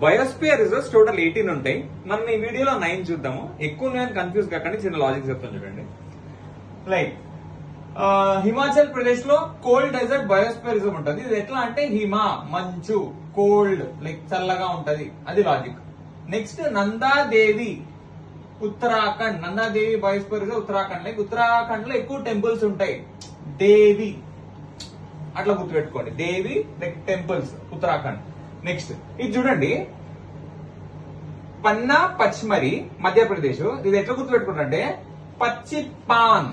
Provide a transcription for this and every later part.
Biosphere reserves total 18 ఉంటాయి. మనం ఈ వీడియోలో 9 చూద్దాము. ఎక్కువ నేను కన్ఫ్యూజ్ కాకండి, చిన్న లాజిక్ చెప్తాను చూడండి. లైక్ హిమాచల్ ప్రదేశ్ లో కోల్డ్ డెజర్ట్ బయోస్పియర్ రిజర్వ్ ఉంటుంది. ఇది ఎట్లా అంటే మంచు, కోల్డ్, లైక్ చల్లగా ఉంటది, అది logic. Next Nanda Devi Uttarakhand, Nanda Devi biosphere reserve Uttarakhand. Like Uttarakhand లో ఎక్కువ టెంపుల్స్ ఉంటాయి, దేవి అట్లా గుర్తుపెట్టుకోండి, దేవి లైక్ టెంపుల్స్ ఉత్తరాఖండ్. నెక్స్ట్ ఇది చూడండి, పన్నా పచ్మరి మధ్యప్రదేశ్. ఇది ఎట్లా గుర్తుపెట్టుకుంటే పచ్చి పాన్,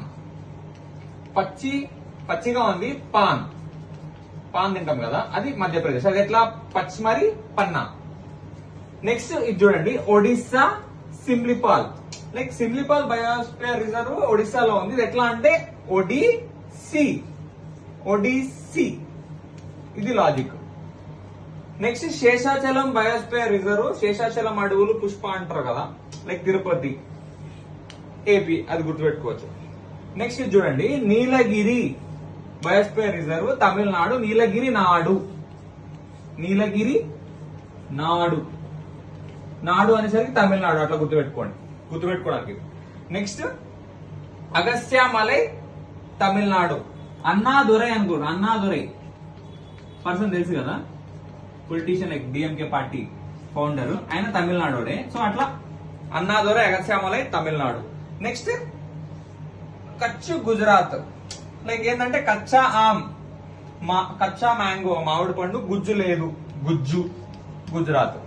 పచ్చిగా ఉంది, పాన్ తింటాం కదా, అది మధ్యప్రదేశ్. అది ఎట్లా పచ్మరి పన్నా. నెక్స్ట్ ఇది చూడండి, Odisha Simlipal. Like Simlipal biosphere reserve ఒడిస్సాలో ఉంది. ఇది ఎట్లా అంటే ఒడిస్సీ, ఇది logic. Next Seshachalam biosphere reserve, Seshachalam అడవులు పుష్ప అంటారు కదా, లైక్ తిరుపతి, ఏపీ, అది గుర్తుపెట్టుకోవచ్చు. నెక్స్ట్ చూడండి, నీలగిరి బయోస్పియర్ రిజర్వ్ తమిళనాడు, నీలగిరి నాడు అనేసరికి తమిళనాడు, అట్లా గుర్తుపెట్టుకోవడానికి. నెక్స్ట్ అగస్త్యామలై తమిళనాడు, అన్నాదురై అనుకోండి, అన్నాదురై పర్సన్ తెలుసు కదా, politician, like DMK party founder, ఆయన తమిళనాడుడే. సో అట్లా అన్నాదురై, అగస్త్యామలై తమిళనాడు. నెక్స్ట్ కచ్చు గుజరాత్. లైక్ ఏంటంటే కచ్చా ఆమ్, కచ్చా మ్యాంగో, మామిడి పండు, గుజ్జు లేదు, గుజ్జు గుజరాత్,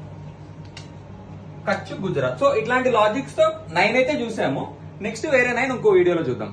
కచ్చు గుజరాత్. సో ఇట్లాంటి లాజిక్స్ తో 9 అయితే చూసాము. నెక్స్ట్ వేరే 9 ఇంకో వీడియోలో చూద్దాం.